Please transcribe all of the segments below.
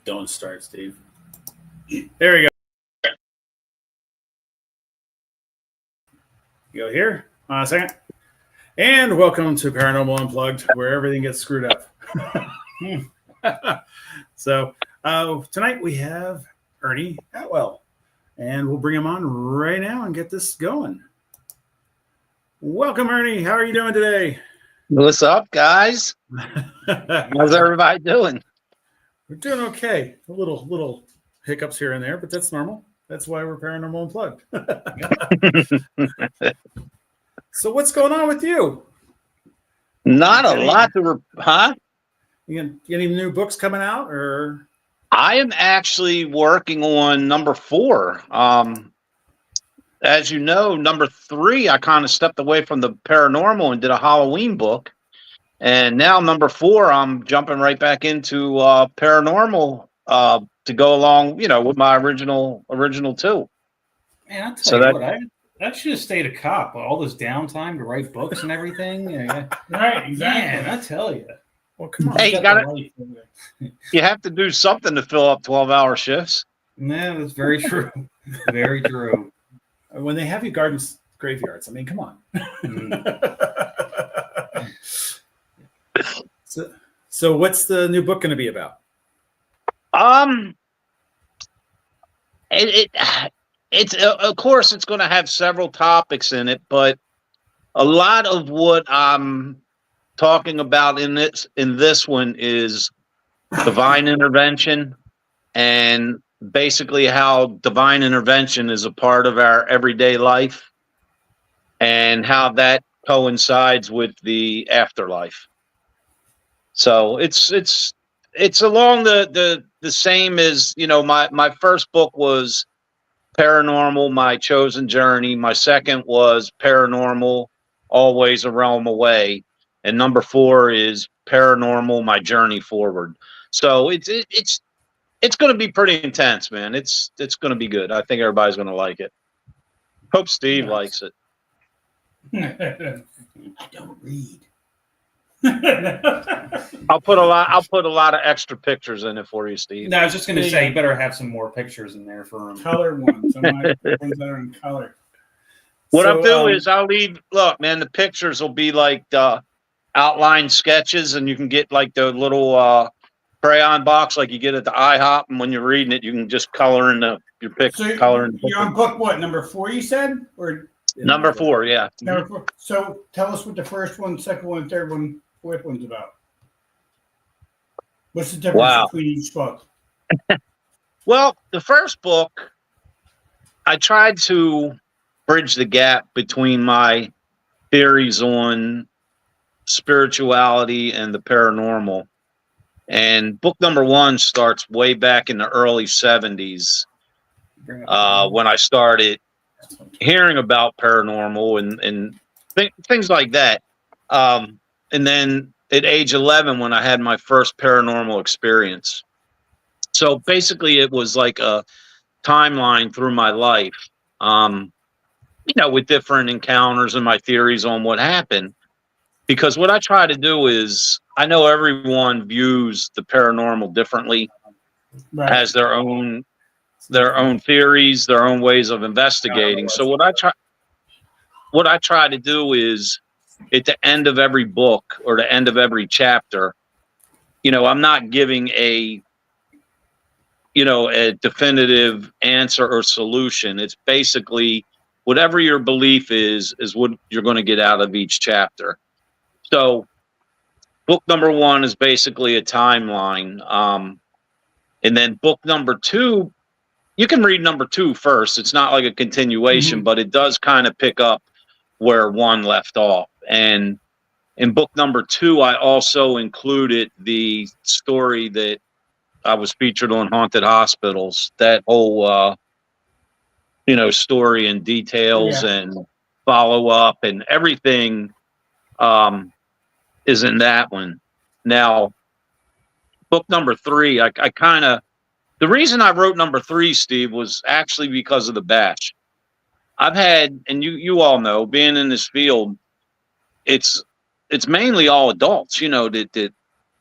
Don't start, Steve. There you go. You go here. A second. And welcome to Paranormal Unplugged, where everything gets screwed up. So tonight we have Ernie Atwell, and we'll bring him on right now and get this going. Welcome, Ernie. How are you doing today? What's up, guys? How's everybody doing? We're doing okay. A little hiccups here and there, but that's normal. That's why we're Paranormal Unplugged. So what's going on with you? Not a lot to You got any new books coming out, or? I am actually working on number 4. As you know, number 3, I kind of stepped away from the paranormal and did a Halloween book. And now number 4, I'm jumping right back into paranormal to go along, with my original 2. Man, I'll tell you what, I should have stayed a cop. All this downtime to write books and everything. Right, exactly. Man, I tell you. Well, come on. Hey, you have to do something to fill up 12-hour shifts. No, that's very true. Very true. When they have you guarding graveyards, I mean, come on. So what's the new book going to be about? It's of course it's going to have several topics in it, but a lot of what I'm talking about in this one is divine intervention, and basically how divine intervention is a part of our everyday life and how that coincides with the afterlife. So it's along the same as, my first book was Paranormal, My Chosen Journey. My second was Paranormal, Always a Realm Away. And number 4 is Paranormal, My Journey Forward. So it's going to be pretty intense, man. It's going to be good. I think everybody's going to like it. Hope Steve likes it. I don't read. I'll put a lot of extra pictures in it for you, Steve. No, I was just going to say, you better have some more pictures in there for him. Color ones. Some of my ones that are in color. What I'll do is look, man, the pictures will be like outline sketches, and you can get like the little crayon box like you get at the IHOP, and when you're reading it, you can just color in your picture. So you're on book what, number 4 you said? Or number 4, yeah. Number 4. So tell us what the first one, second one, third one, fourth one's about. What's the difference between each book? Well, the first book, I tried to bridge the gap between my theories on spirituality and the paranormal. And book number 1 starts way back in the early 70s when I started hearing about paranormal and things like that. And then at age 11, when I had my first paranormal experience. So basically it was like a timeline through my life, with different encounters and my theories on what happened. Because what I try to do is, I know everyone views the paranormal differently, has their own theories, their own ways of investigating. So what I try to do is, at the end of every book or the end of every chapter, I'm not giving a definitive answer or solution. It's basically whatever your belief is what you're going to get out of each chapter. So book number 1 is basically a timeline. And then book number 2, you can read number 2 first. It's not like a continuation, but it does kind of pick up where 1 left off. And in book number 2, I also included the story that I was featured on Haunted Hospitals. That whole, story and details and follow up and everything is in that one. Now, book number 3, I kind of, the reason I wrote number 3, Steve, was actually because of the batch. I've had, and you all know, being in this field, it's mainly all adults, that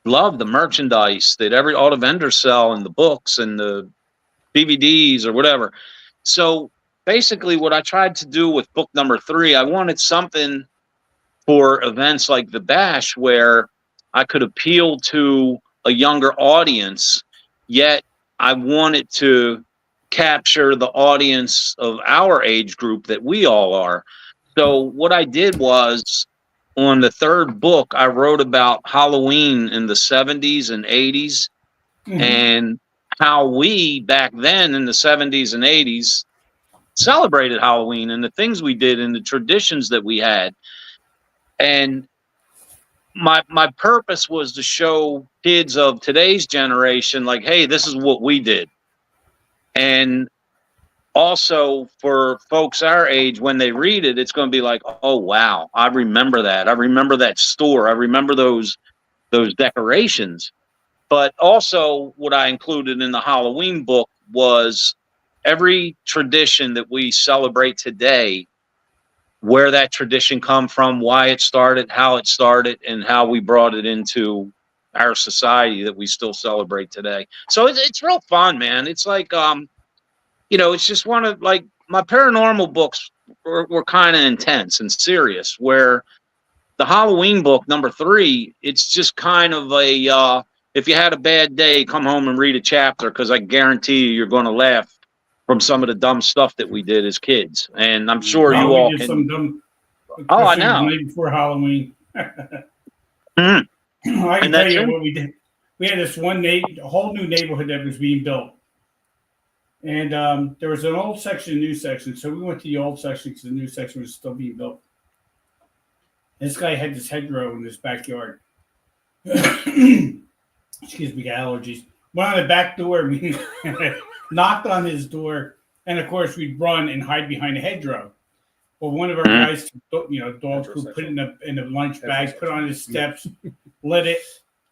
love the merchandise that all the vendors sell and the books and the DVDs or whatever. So basically what I tried to do with book number 3, I wanted something for events like the Bash where I could appeal to a younger audience, yet I wanted to capture the audience of our age group that we all are. So what I did was, on the 3rd book, I wrote about Halloween in the 70s and 80s, and how we back then in the 70s and 80s celebrated Halloween and the things we did and the traditions that we had. And my purpose was to show kids of today's generation, like, hey, this is what we did. And also for folks our age, when they read it, it's going to be like, oh, wow, I remember that. I remember that store. I remember those decorations. But also what I included in the Halloween book was every tradition that we celebrate today, where that tradition come from, why it started, how it started, and how we brought it into our society that we still celebrate today. So it's real fun, man. It's like, it's just one of, like, my paranormal books were kind of intense and serious, where the Halloween book, number 3, it's just kind of a, if you had a bad day, come home and read a chapter, because I guarantee you're going to laugh from some of the dumb stuff that we did as kids. And I'm sure you all can. Some dumb, I know. The night before Halloween. Mm-hmm. I can tell you what we did. We had this one a whole new neighborhood that was being built. And there was an old section, new section. So we went to the old section because the new section was still being built. This guy had this hedgerow in his backyard. Excuse me, got allergies. Went on the back door. We knocked on his door. And, of course, we'd run and hide behind the hedgerow. Well, one of our guys, dog food, put it in a lunch bag, put it on his steps, lit it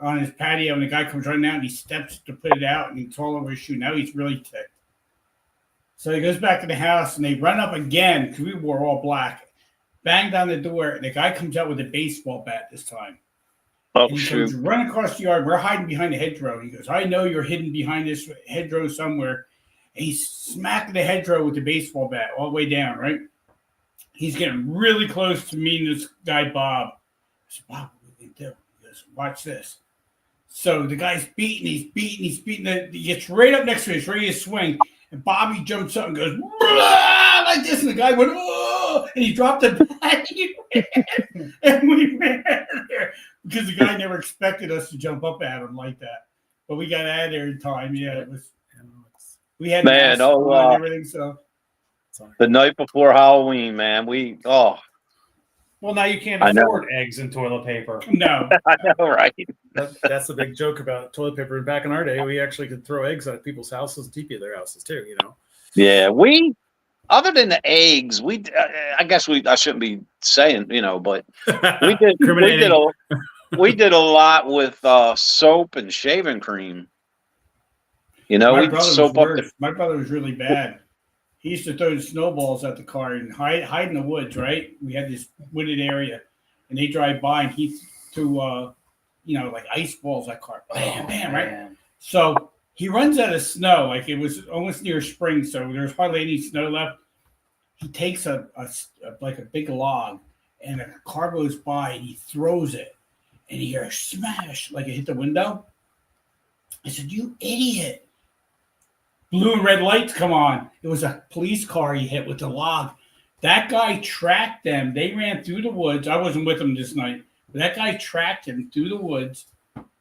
on his patio, and the guy comes running out and he steps to put it out, and it's all over his shoe. Now he's really ticked. So he goes back to the house, and they run up again, because we wore all black, banged on the door, and the guy comes out with a baseball bat this time. Oh, and he shoot. goes, run across the yard. We're hiding behind the hedgerow. He goes, I know you're hidden behind this hedgerow somewhere. And he smacked the hedgerow with the baseball bat all the way down, right? He's getting really close to me and this guy, Bob. I said, Bob, what do you do? He goes, watch this. So the guy's beating. He gets right up next to me. He's ready to swing. And Bobby jumps up and goes, like this. And the guy went, oh, and he dropped the bat. And we ran there because the guy never expected us to jump up at him like that. But we got out of there in time. Yeah, it was. We had and everything. So the night before Halloween, man, well, now you can't afford eggs and toilet paper. No, I know, right? That's the big joke about toilet paper. Back in our day, we actually could throw eggs at people's houses and TP their houses too. Yeah, other than the eggs, I guess I shouldn't be saying, but we did a lot with soap and shaving cream. My brother was really bad. He used to throw snowballs at the car and hide in the woods, right? We had this wooded area, and they drive by, and he threw, like ice balls at car. Bam, bam, right? Man. So he runs out of snow. Like, it was almost near spring, so there's hardly any snow left. He takes a big log, and a car goes by, and he throws it, and he hears smash, like it hit the window. I said, you idiot. Blue and red lights come on. It was a police car he hit with the log. That guy tracked them. They ran through the woods. I wasn't with them this night. But that guy tracked him through the woods,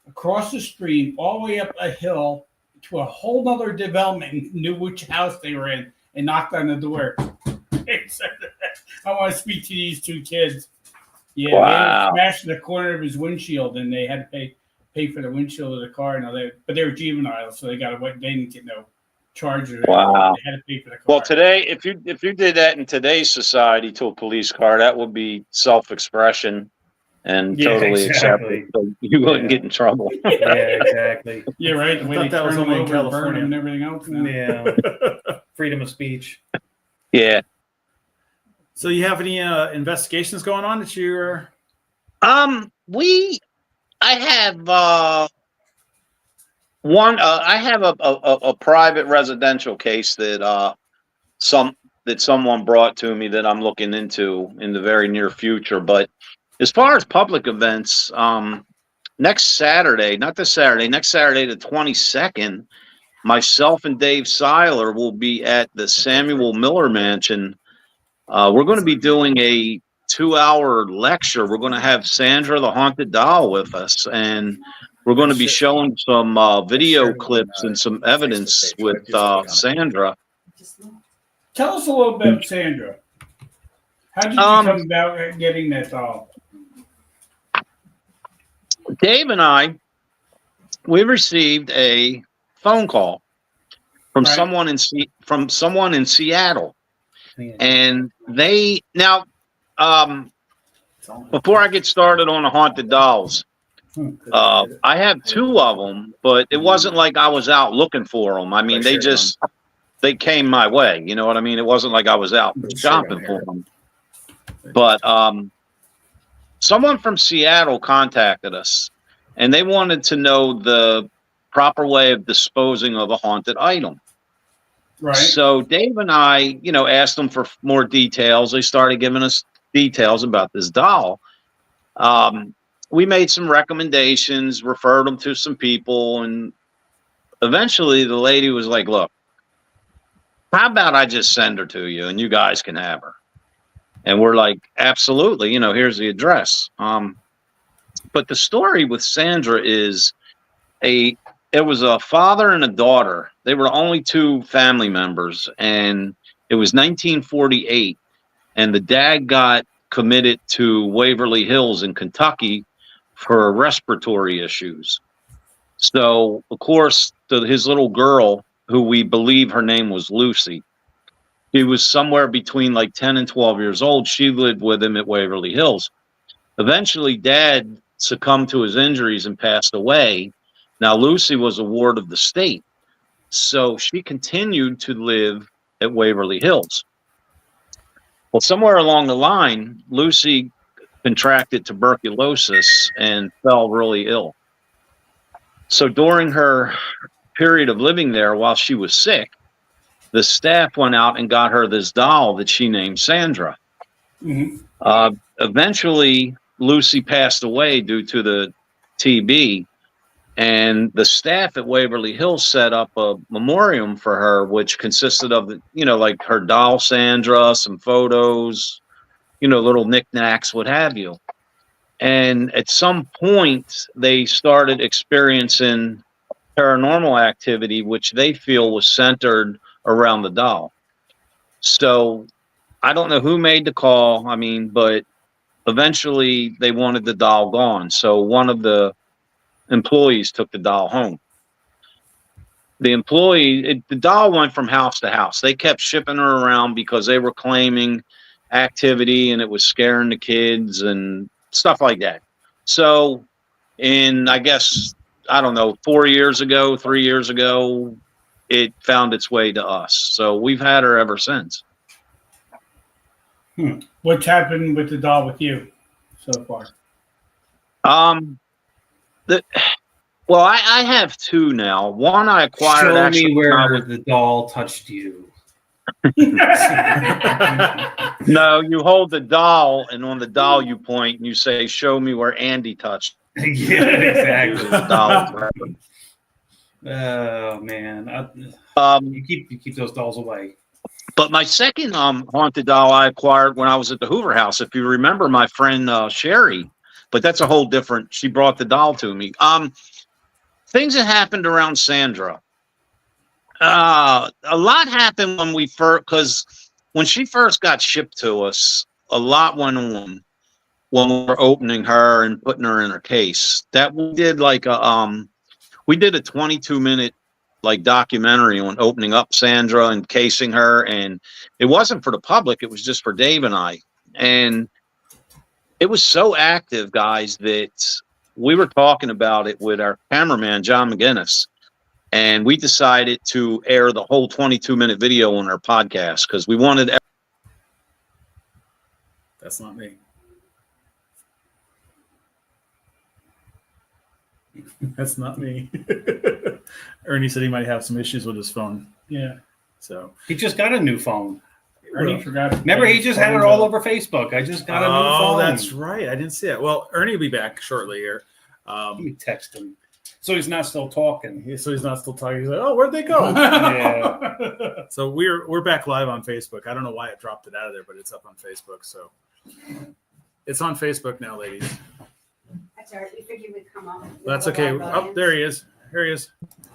across the stream, all the way up a hill to a whole other development, and knew which house they were in, and knocked on the door. I want to speak to these 2 kids. Yeah, wow. They smashed the corner of his windshield, and they had to pay for the windshield of the car. But they were juveniles, so they didn't get no charges. Wow. They had to pay for the car. Well, today, if you did that in today's society to a police car, that would be self-expression and totally accepted. So you wouldn't get in trouble. Yeah, exactly. Yeah, right. The way that was only in California and everything else. Yeah. Freedom of speech. Yeah. So you have any investigations going on that you're? I have one. I have a private residential case that someone brought to me that I'm looking into in the very near future. But as far as public events, next Saturday, not this Saturday, next Saturday, the 22nd, myself and Dave Seiler will be at the Samuel Miller Mansion. We're going to be doing a 2-hour lecture. We're going to have Sandra the Haunted Doll with us, and we're going to be showing some video clips and some evidence with Sandra. Tell us a little bit about Sandra. How did you come about getting that doll? Dave and I, we received a phone call from someone in Seattle, and they now. Before I get started on the haunted dolls, I have 2 of them, but it wasn't like I was out looking for them. I mean, they came my way. You know what I mean? It wasn't like I was out shopping for them. But someone from Seattle contacted us, and they wanted to know the proper way of disposing of a haunted item. Right. So Dave and I, asked them for more details. They started giving us details about this doll. We made some recommendations, referred them to some people, and eventually the lady was like, look, how about I just send her to you and you guys can have her? And we're like, absolutely, here's the address. But the story with Sandra is it was a father and a daughter. They were only 2 family members, and it was 1948. And the dad got committed to Waverly Hills in Kentucky for respiratory issues. So, of course, his little girl, who we believe her name was Lucy, she was somewhere between like 10 and 12 years old. She lived with him at Waverly Hills. Eventually, Dad succumbed to his injuries and passed away. Now, Lucy was a ward of the state, so she continued to live at Waverly Hills. Well, somewhere along the line, Lucy contracted tuberculosis and fell really ill. So during her period of living there while she was sick, the staff went out and got her this doll that she named Sandra. Mm-hmm. Eventually, Lucy passed away due to the TB, and the staff at Waverly Hills set up a memoriam for her, which consisted of, like her doll Sandra, some photos, little knickknacks, what have you. And at some point, they started experiencing paranormal activity, which they feel was centered around the doll. So I don't know who made the call, but eventually they wanted the doll gone. So one of the employees took the doll home. The doll went from house to house. They kept shipping her around because they were claiming activity and it was scaring the kids and stuff like that. So I guess, 3 years ago, it found its way to us. So we've had her ever since. What's happened with the doll with you so far? I have 2 now. One I acquired. Show me where the doll touched you. No, you hold the doll, and on the doll you point and you say, "Show me where Andy touched." Yeah, exactly. Oh man, you keep those dolls away. But my second haunted doll I acquired when I was at the Hoover House. If you remember, my friend Sherry, but that's a whole different. She brought the doll to me. Things that happened around Sandra. A lot happened because when she first got shipped to us, a lot went on when we were opening her and putting her in her case. That we did we did a 22-minute documentary on opening up Sandra and casing her, and it wasn't for the public, it was just for Dave and I. And it was so active, guys, that we were talking about it with our cameraman, John McGinnis, and we decided to air the whole 22-minute video on our podcast because we wanted. That's not me. That's not me. Ernie said he might have some issues with his phone. Yeah. So he just got a new phone. Ernie forgot. Remember, he just had it all over Facebook. I just got a new phone. Oh, that's right. I didn't see it. Well, Ernie will be back shortly here. Let me text him. So he's not still talking. He's not still talking. He's like, oh, where'd they go? Yeah. So we're back live on Facebook. I don't know why it dropped it out of there, but it's up on Facebook. So it's on Facebook now, ladies. That's all right. We figured we'd come up. That's okay. Oh, there he is. Here he is.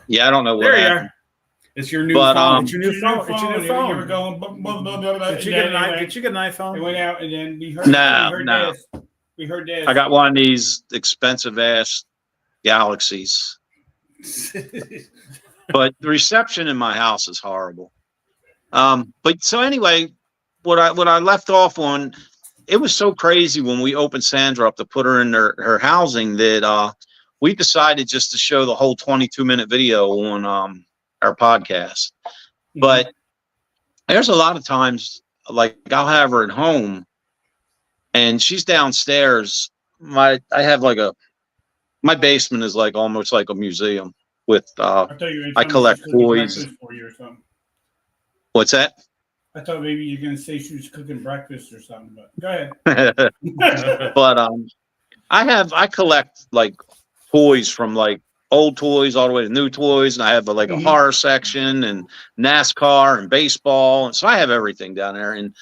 Yeah, I don't know what There you happened. are. It's your new But, phone. It's your new phone. It's your new phone. You were going. Did you get an iPhone? It went out, and then we heard. No. We heard this. I got one of these expensive ass Galaxies, but the reception in my house is horrible. But so anyway, what I left off on, it was so crazy when we opened Sandra up to put her in her housing that we decided just to show the whole 22-minute video on our podcast. But there's a lot of times, like I'll have her at home and she's downstairs. My basement is like almost like a museum with I collect toys. For you or something. What's that? I thought maybe you're gonna say she was cooking breakfast or something, but go ahead. But I collect like toys from like old toys all the way to new toys, and I have a horror section and NASCAR and baseball, and so I have everything down there, and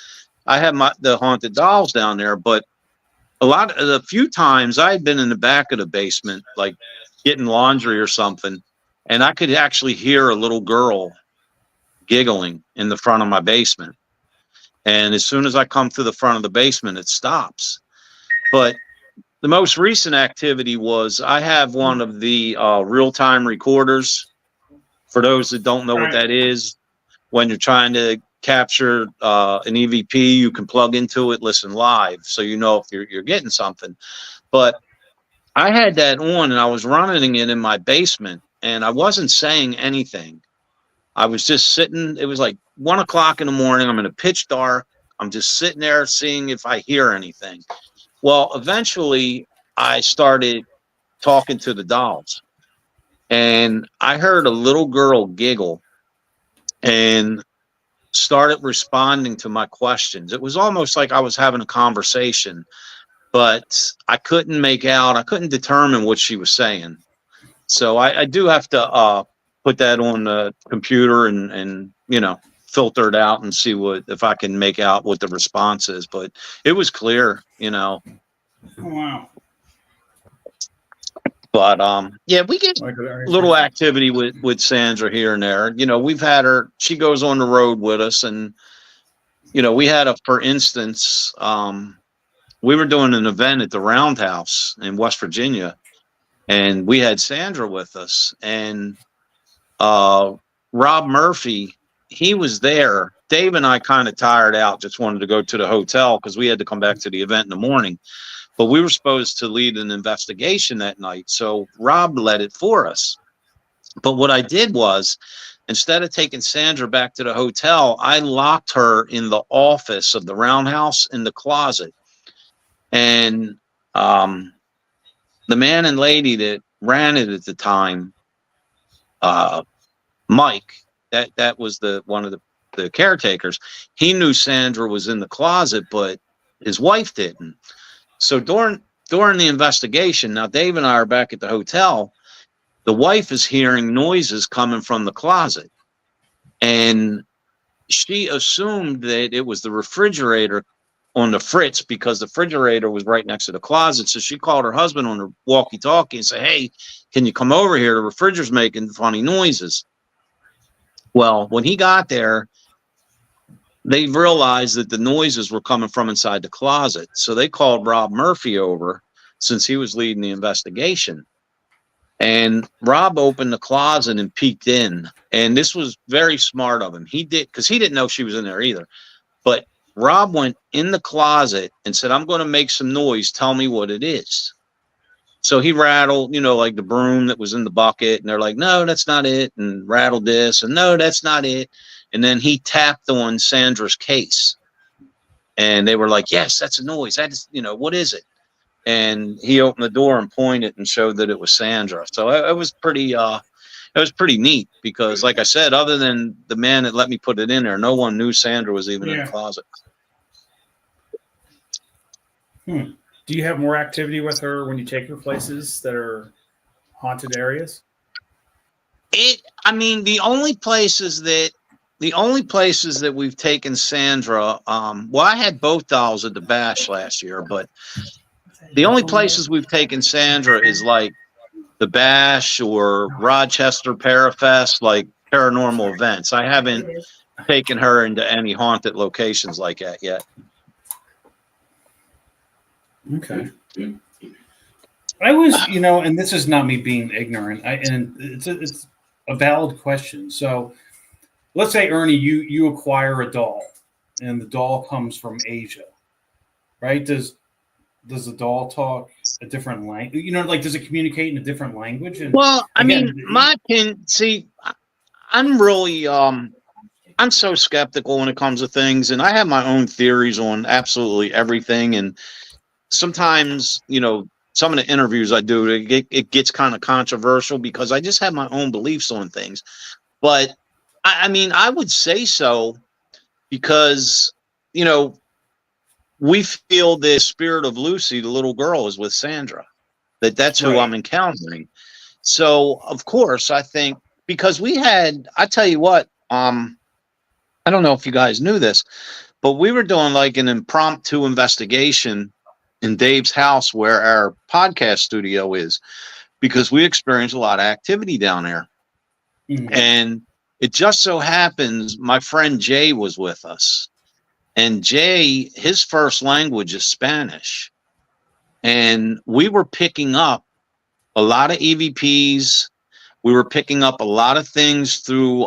I have the haunted dolls down there. But a few times I had been in the back of the basement, like getting laundry or something, and I could actually hear a little girl giggling in the front of my basement. And as soon as I come to the front of the basement, it stops. But the most recent activity was I have one of the real-time recorders. For those that don't know what that is, when you're trying to capture an EVP, you can plug into it, listen live, so you know if you're getting something. But I had that on, and I was running it in my basement, and I wasn't saying anything. I was just sitting. It was like 1 o'clock in the morning. I'm in a pitch dark. I'm just sitting there seeing if I hear anything. Well, eventually I started talking to the dolls, and I heard a little girl giggle and started responding to my questions. It was almost like I was having a conversation, but I couldn't determine what she was saying. So I do have to put that on the computer and filter it out and see if I can make out what the response is. But it was clear, Oh, wow. But yeah, we get a little activity with Sandra here and there. We've had her. She goes on the road with us, and we had for instance, we were doing an event at the Roundhouse in West Virginia, and we had Sandra with us, and Rob Murphy, he was there. Dave and I kind of tired out, just wanted to go to the hotel because we had to come back to the event in the morning. But we were supposed to lead an investigation that night, so Rob led it for us. But what I did was, instead of taking Sandra back to the hotel, I locked her in the office of the Roundhouse in the closet. And the man and lady that ran it at the time, Mike, that was one of the caretakers, he knew Sandra was in the closet, but his wife didn't. So during the investigation, now Dave and I are back at the hotel, the wife is hearing noises coming from the closet, and she assumed that it was the refrigerator on the fritz because the refrigerator was right next to the closet. So she called her husband on the walkie-talkie and said, "Hey, can you come over here? The refrigerator's making funny noises." Well, when he got there, they realized that the noises were coming from inside the closet. So they called Rob Murphy over, since he was leading the investigation. And Rob opened the closet and peeked in. And this was very smart of him. He did, because he didn't know she was in there either. But Rob went in the closet and said, "I'm going to make some noise. Tell me what it is." So he rattled, like the broom that was in the bucket. And they're like, "No, that's not it." And rattled this. And "No, that's not it." And then he tapped on Sandra's case. And they were like, "Yes, that's a noise. That is, what is it?" and he opened the door and pointed and showed that it was Sandra. So it was pretty neat because, like I said, other than the man that let me put it in there, no one knew Sandra was even in the closet. Do you have more activity with her when you take her places that are haunted areas? The only places that we've taken Sandra, well, I had both dolls at the Bash last year, but the only places we've taken Sandra is like the Bash or Rochester Parafest, like paranormal events. I haven't taken her into any haunted locations like that yet. Okay. I was, and this is not me being ignorant, and it's a valid question. So let's say, Ernie, you acquire a doll, and the doll comes from Asia, right? Does the doll talk a different language? Does it communicate in a different language? And well, again, my opinion, see, I'm really, I'm so skeptical when it comes to things, and I have my own theories on absolutely everything. And sometimes, some of the interviews I do, it gets kind of controversial because I just have my own beliefs on things. But I would say so because, we feel the spirit of Lucy, the little girl, is with Sandra, that's who I'm encountering. So, of course, I think because I tell you what, I don't know if you guys knew this, but we were doing like an impromptu investigation in Dave's house where our podcast studio is, because we experienced a lot of activity down there. Mm-hmm. And it just so happens my friend Jay was with us, and Jay, his first language is Spanish. And we were picking up a lot of EVPs. We were picking up a lot of things through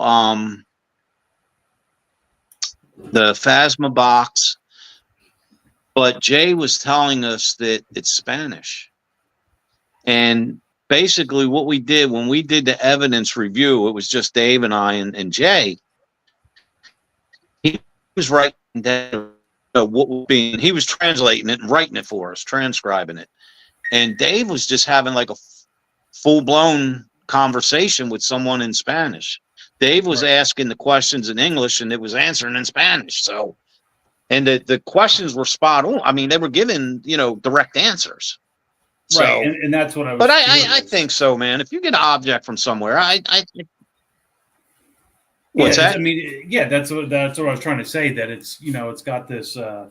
the Phasma box. But Jay was telling us that it's Spanish. And basically what we did when we did the evidence review, it was just Dave and I and Jay. He was writing down he was translating it and writing it for us, transcribing it. And Dave was just having like a full-blown conversation with someone in Spanish. Dave was asking the questions in English and it was answering in Spanish. So, and the questions were spot on. They were given, direct answers. So, right, and that's what I was. But I think so, man. If you get an object from somewhere, what's that? That's what I was trying to say. That it's it's got this tie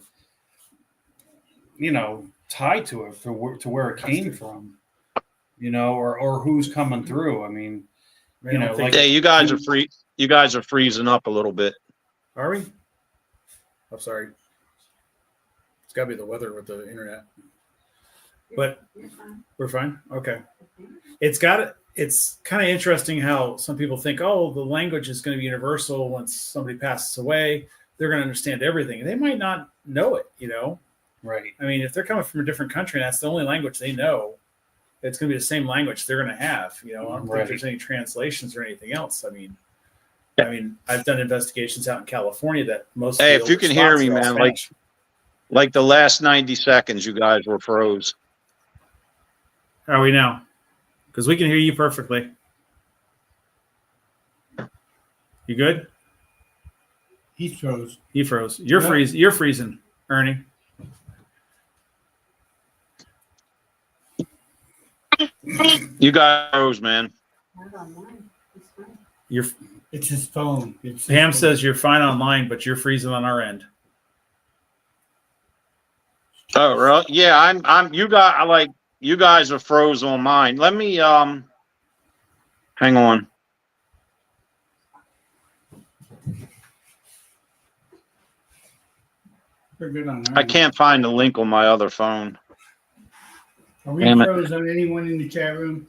to it to where it came from, or who's coming through. Hey, you guys are free. You guys are freezing up a little bit. Are we? I'm sorry. It's got to be the weather with the internet. But we're fine. Okay. It's kind of interesting how some people think, oh, the language is going to be universal. Once somebody passes away, they're going to understand everything. They might not know it, Right. If they're coming from a different country and that's the only language they know, it's going to be the same language they're going to have. I don't think there's any translations or anything else. I've done investigations out in California that most. Hey, if you can hear me, man, like the last 90 seconds, you guys were froze. How are we now? Because we can hear you perfectly. You good? He froze. He froze. You're freezing. You're freezing, Ernie. You guys froze, man. It's his phone. Pam says you're fine online, but you're freezing on our end. Oh, really? Yeah, you guys are froze on mine. Let me hang on. We're good on that. I can't find the link on my other phone. Are we froze on anyone in the chat room?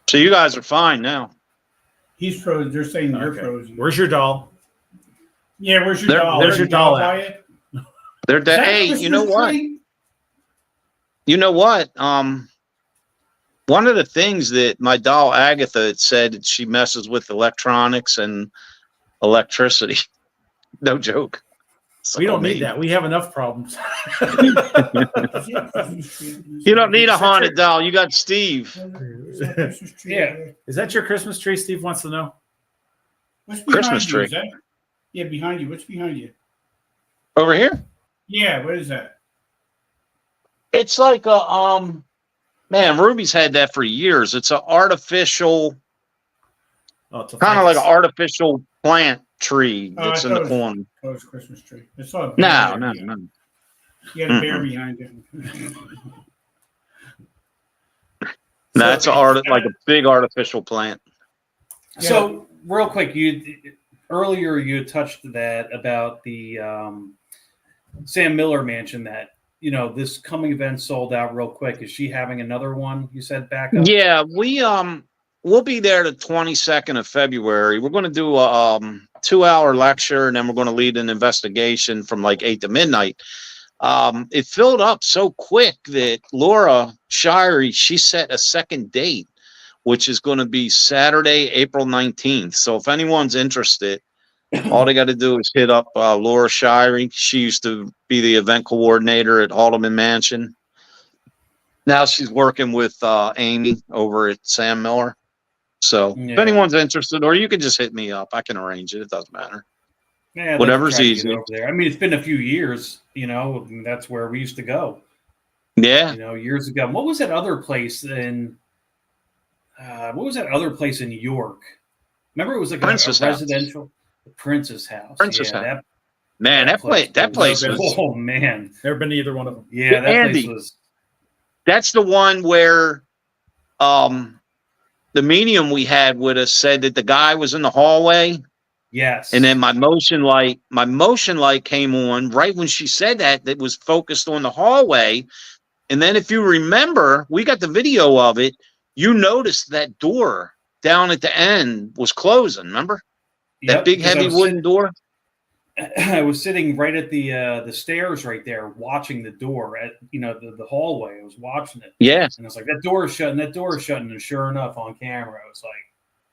So you guys are fine now. He's frozen. They're saying you're frozen. Where's your doll? Yeah, where's your doll? There's your doll at? They're dead. Hey, you know what? You know what? One of the things that my doll Agatha had said, she messes with electronics and electricity. No joke. We don't need that. We have enough problems. You don't need a haunted doll. You got Steve. Yeah. Is that your Christmas tree? Steve wants to know. What's behind Christmas you? tree. Is that? Yeah, behind you. What's behind you? Over here? Yeah, what is that? It's like a man, Ruby's had that for years. It's an artificial, Oh, it's a kind of like an ficus. artificial plant tree Oh, that's I in the thought it was- corner. Oh, it's a Christmas tree. It's not a No, bear no, there. no. You got a bear behind you. No, it's like a big artificial plant. So real quick, earlier you had touched that about the Sam Miller mansion that this coming event sold out real quick. Is she having another one? You said back up. Yeah, we'll be there the 22nd of February. We're going to do a 2-hour lecture, and then we're going to lead an investigation from like 8 to midnight. It filled up so quick that Laura Shirey, she set a second date, which is going to be Saturday, April 19th. So if anyone's interested, all they got to do is hit up Laura Shirey. She used to be the event coordinator at Haldeman Mansion. Now she's working with Amy over at Sam Miller. So if anyone's interested, or you can just hit me up. I can arrange it. It doesn't matter. Yeah, Whatever's easy. over there. I mean, it's been a few years. And that's where we used to go. Yeah. Years ago. What was that other place in? What was that other place in New York? Remember, it was like a residential. The Princess House. Princess House. That place was. Oh man, Never been to either one of them. Yeah, that Andy, place was. That's the one where, the medium we had with us said that the guy was in the hallway. Yes. And then my motion light came on right when she said that. That was focused on the hallway. And then, if you remember, we got the video of it. You noticed that door down at the end was closing. Remember? That big, heavy wooden door? I was sitting right at the stairs right there, watching the door at the hallway. I was watching it. Yes. And I was like, that door is shutting. And sure enough, on camera, I was like.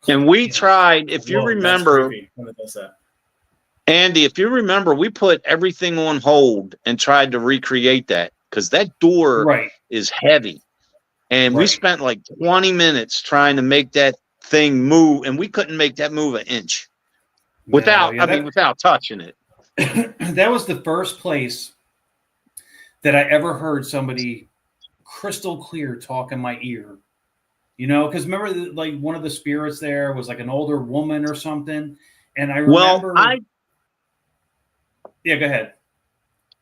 And we tried. If you remember, Andy, if you remember, we put everything on hold and tried to recreate that because that door is heavy, and we spent like 20 minutes trying to make that thing move, and we couldn't make that move an inch. Without touching it. That was the first place that I ever heard somebody crystal clear talk in my ear. Because remember, like one of the spirits there was like an older woman or something, and I remember. Yeah, go ahead.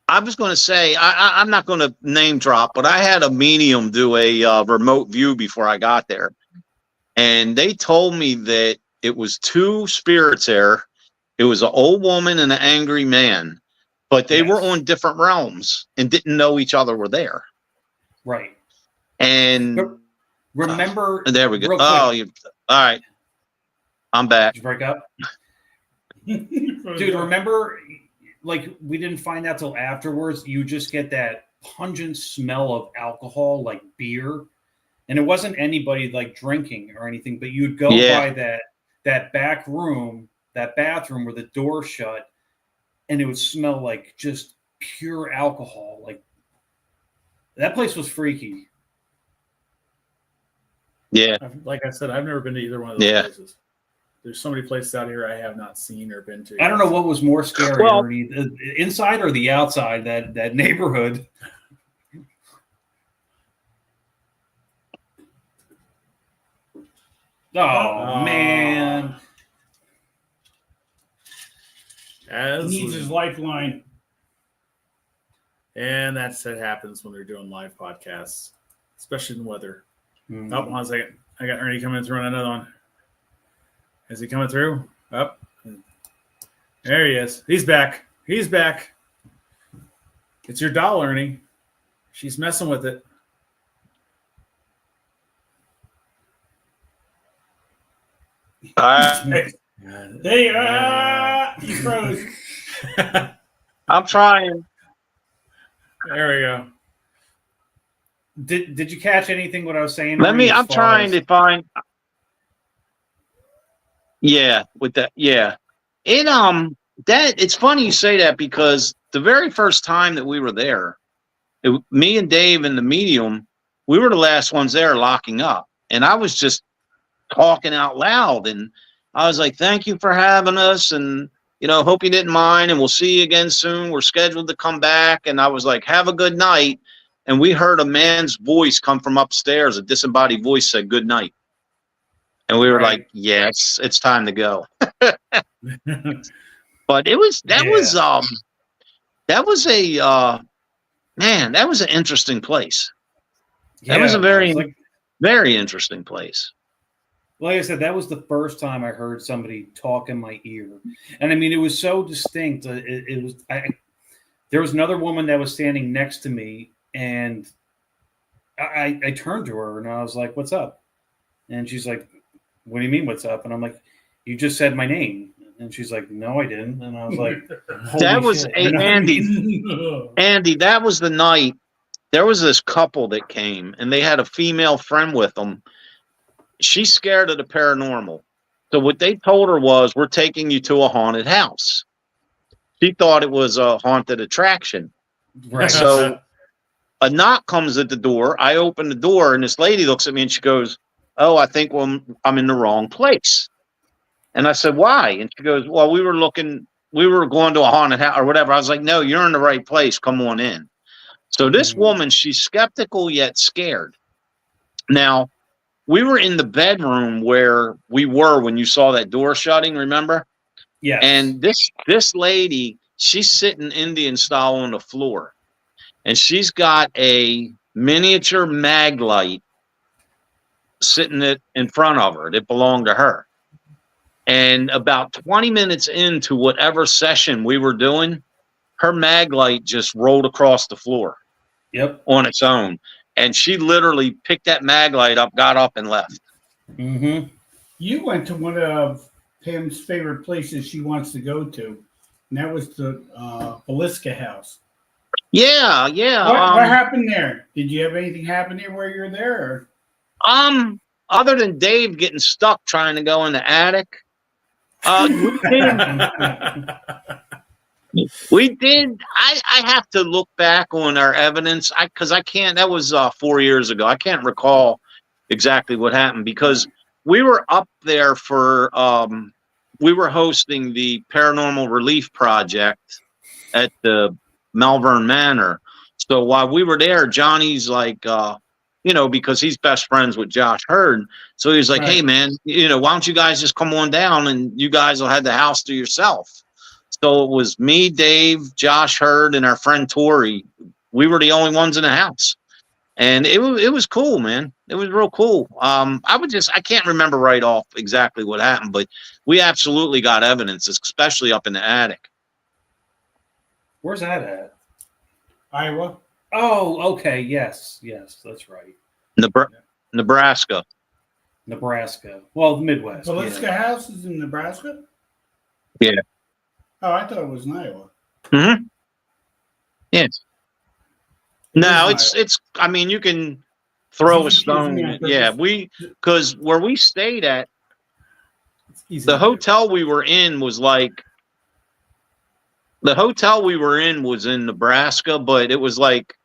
I was going to say I'm not going to name drop, but I had a medium do a remote view before I got there, and they told me that it was two spirits there. It was an old woman and an angry man, but they were on different realms and didn't know each other were there. Right. And remember, there we go. All right. I'm back. Did you break up? Dude, remember, like we didn't find out till afterwards. You just get that pungent smell of alcohol, like beer. And it wasn't anybody like drinking or anything, but you'd go by that back room, that bathroom where the door shut, and it would smell like just pure alcohol. Like that place was freaky. Yeah. Like I said, I've never been to either one of those places. There's so many places out here I have not seen or been to. I don't know what was more scary, Ernie, the inside or the outside, that neighborhood. Oh, man. He needs his lifeline. And that's what happens when they're doing live podcasts, especially in the weather. Mm-hmm. Oh, 1 second. I got Ernie coming through on another one. Is he coming through? Up. There he is. He's back. He's back. It's your doll, Ernie. She's messing with it. He froze. I'm trying. There we go. Did you catch anything what I was saying? I'm trying to find. Yeah, with that. Yeah. it's funny you say that, because the very first time that we were there, me and Dave and the medium, we were the last ones there locking up. And I was just talking out loud. And I was like, thank you for having us. And, hope you didn't mind. And we'll see you again soon. We're scheduled to come back. And I was like, have a good night. And we heard a man's voice come from upstairs. A disembodied voice said, good night. And we were like, yes, it's time to go. But that was an interesting place. That was a very, very interesting place. Like I said, that was the first time I heard somebody talk in my ear, and I mean, it was so distinct. There was another woman that was standing next to me, and I turned to her and I was like, "What's up?" And she's like, "What do you mean, what's up?" And I'm like, "You just said my name." And she's like, "No, I didn't." And I was like, "That was Andy." Andy, that was the night. There was this couple that came, and they had a female friend with them. She's scared of the paranormal. So what they told her was, we're taking you to a haunted house. She thought it was a haunted attraction. Right. So a knock comes at the door. I open the door, and this lady looks at me, and she goes, "Oh, I think I'm in the wrong place." And I said, "Why?" And she goes, "Well, we were going to a haunted house or whatever." I was like, "No, you're in the right place. Come on in." So this woman, she's skeptical yet scared. Now, we were in the bedroom where we were when you saw that door shutting, remember? Yeah. And this lady, she's sitting Indian style on the floor. And she's got a miniature mag light sitting in front of her that belonged to her. And about 20 minutes into whatever session we were doing, her mag light just rolled across the floor. Yep. On its own. And she literally picked that mag light up, got up, and left. Mm-hmm. You went to one of Pam's favorite places she wants to go to, and that was the Belisca house. Yeah. What happened there? Did you have anything happen there while you were there? Or? Other than Dave getting stuck trying to go in the attic, we did. I have to look back on our evidence because I can't. That was 4 years ago. I can't recall exactly what happened because we were up there for. We were hosting the Paranormal Relief Project at the Malvern Manor. So while we were there, Johnny's like, because he's best friends with Josh Hurd. So he was like, "Hey man, why don't you guys just come on down and you guys will have the house to yourself." So it was me, Dave, Josh Hurd, and our friend Tori. We were the only ones in the house. And it was cool, man. It was real cool. I can't remember right off exactly what happened, but we absolutely got evidence, especially up in the attic. Where's that at? Iowa. Oh, okay. Yes, that's right. Nebraska. Well, the Midwest. Belisca house is in Nebraska? Yeah. Oh, I thought it was in Iowa. Mm-hmm. Yes. No, it's. I mean, you can throw a stone. Yeah, because where we stayed at, the hotel we were in was like. The hotel we were in was in Nebraska, but it was like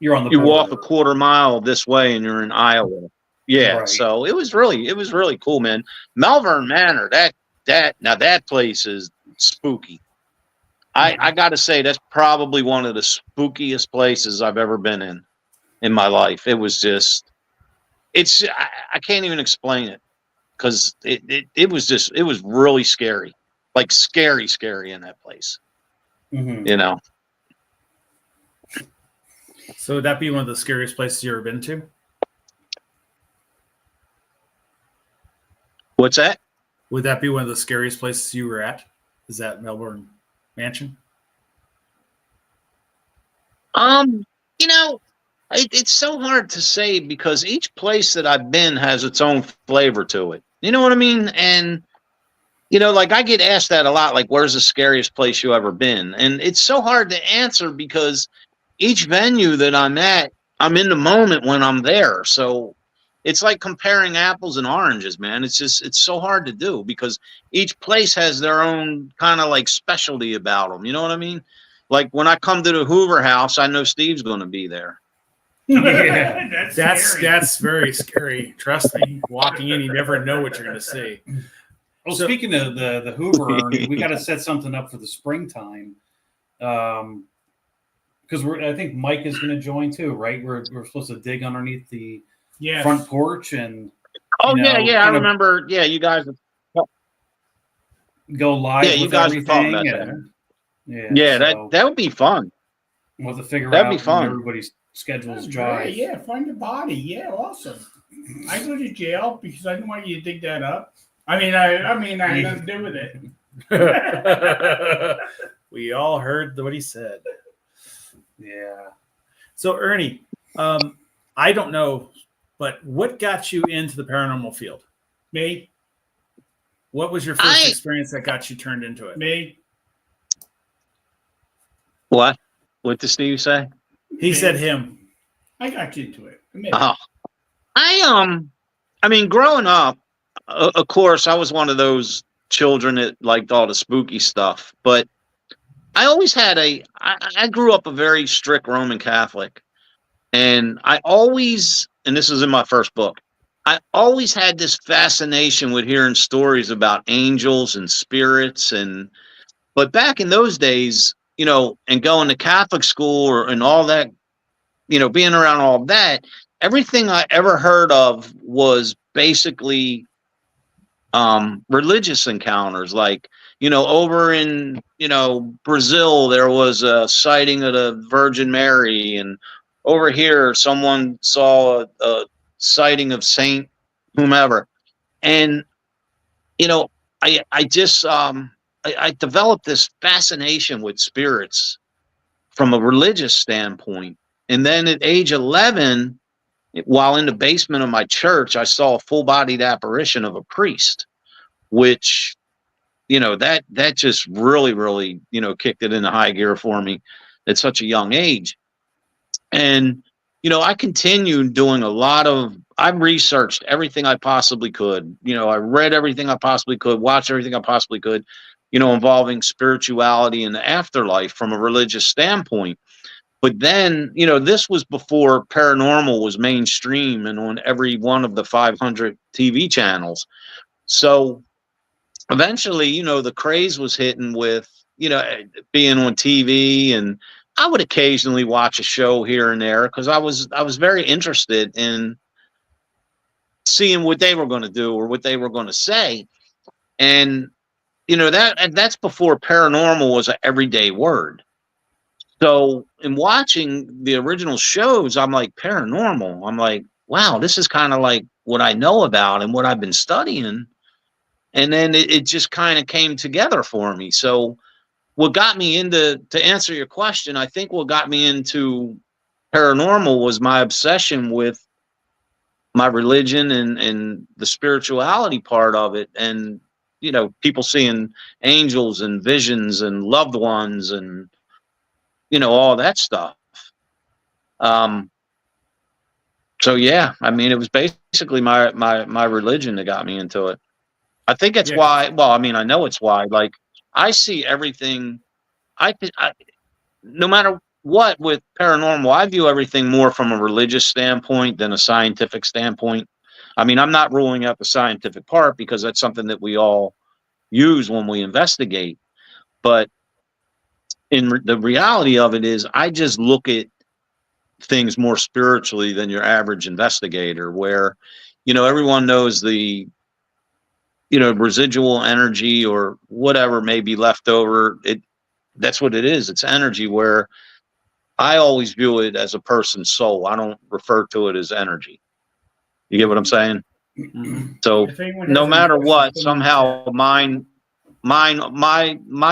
you're on the. You walk a quarter mile this way and you're in Iowa. Yeah, right. So it was really cool, man. Malvern Manor, that place is spooky. I got to say that's probably one of the spookiest places I've ever been in my life. It was just, I can't even explain it because it was really scary, like scary in that place. Mm-hmm. So would that be one of the scariest places you ever been to? What's that? Would that be one of the scariest places you were at? Is that Melbourne Mansion? It's so hard to say because each place that I've been has its own flavor to it. You know what I mean? And like I get asked that a lot, like, where's the scariest place you ever been? And it's so hard to answer because each venue that I'm at, I'm in the moment when I'm there. So it's like comparing apples and oranges, man. It's so hard to do because each place has their own kind of like specialty about them. You know what I mean? Like when I come to the Hoover house, I know Steve's going to be there. Yeah, That's scary. that's very scary. Trust me. Walking in, you never know what you're going to see. Well, So- speaking of the Hoover, Ernie, we got to set something up for the springtime. Because I think Mike is going to join too, right? We're supposed to dig underneath the Yes. front porch and Oh, you know, yeah. I kind of remember. Yeah, you guys. go live Yeah, you with guys were talking everything. about And, Yeah, so that would be fun. we'll have to figure That'd out be when fun. everybody's schedules That's jive. great. Yeah, find the body. Yeah, awesome. I go to jail because I didn't want you to dig that up. I mean, I had nothing to do with it. We all heard what he said. Yeah. So, Ernie, I don't know, but what got you into the paranormal field? Me, What was your first experience that got you turned into it? me. What? What did Steve say? He said him. I got you into it. Admit it. Oh, I mean, growing up, of course, I was one of those children that liked all the spooky stuff, but I always had I grew up a very strict Roman Catholic, and I always, and this is in my first book, I always had this fascination with hearing stories about angels and spirits, but back in those days, you know, and going to Catholic school and all that, you know, being around all that, everything I ever heard of was basically religious encounters. Like, you know, over in, you know, Brazil, there was a sighting of the Virgin Mary, and over here, someone saw a sighting of Saint whomever. And, you know, I just, I developed this fascination with spirits from a religious standpoint. And then at age 11, while in the basement of my church, I saw a full-bodied apparition of a priest, which, you know, that just really, you know, kicked it into high gear for me at such a young age. And, you know, I continued doing I researched everything I possibly could. You know, I read everything I possibly could, watched everything I possibly could, you know, involving spirituality and the afterlife from a religious standpoint. But then, you know, this was before paranormal was mainstream and on every one of the 500 TV channels. So eventually, you know, the craze was hitting with, you know, being on TV, and I would occasionally watch a show here and there because I was very interested in seeing what they were going to do or what they were going to say. And, you know, that's before paranormal was an everyday word. So in watching the original shows, I'm like, paranormal. I'm like, wow, this is kind of like what I know about and what I've been studying. And then it just kind of came together for me. So what got me to answer your question, I think what got me into paranormal was my obsession with my religion and the spirituality part of it. And, you know, people seeing angels and visions and loved ones and, you know, all that stuff. So yeah, I mean, it was basically my religion that got me into it. I think it's why. Well, I mean, I know it's why. Like, I see everything. I no matter what with paranormal, I view everything more from a religious standpoint than a scientific standpoint. I mean, I'm not ruling out the scientific part because that's something that we all use when we investigate. But the reality of it is, I just look at things more spiritually than your average investigator, where, you know, everyone knows the, you know, residual energy or whatever may be left over. That's what it is. It's energy, where I always view it as a person's soul. I don't refer to it as energy. You get what I'm saying? Mm-hmm. So no matter what, somehow my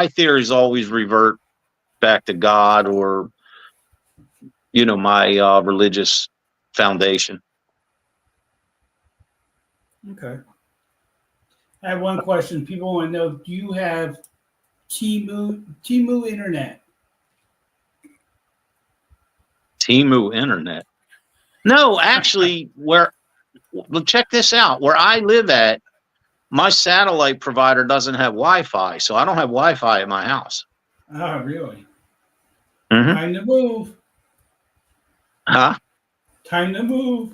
theories always revert back to God or, you know, my religious foundation. Okay. I have one question. People want to know: do you have Timu internet? Timu internet? No, actually, where Well, check this out. Where I live at, my satellite provider doesn't have Wi-Fi, so I don't have Wi-Fi at my house. Oh, really? Mhm. Time to move. Huh? Time to move.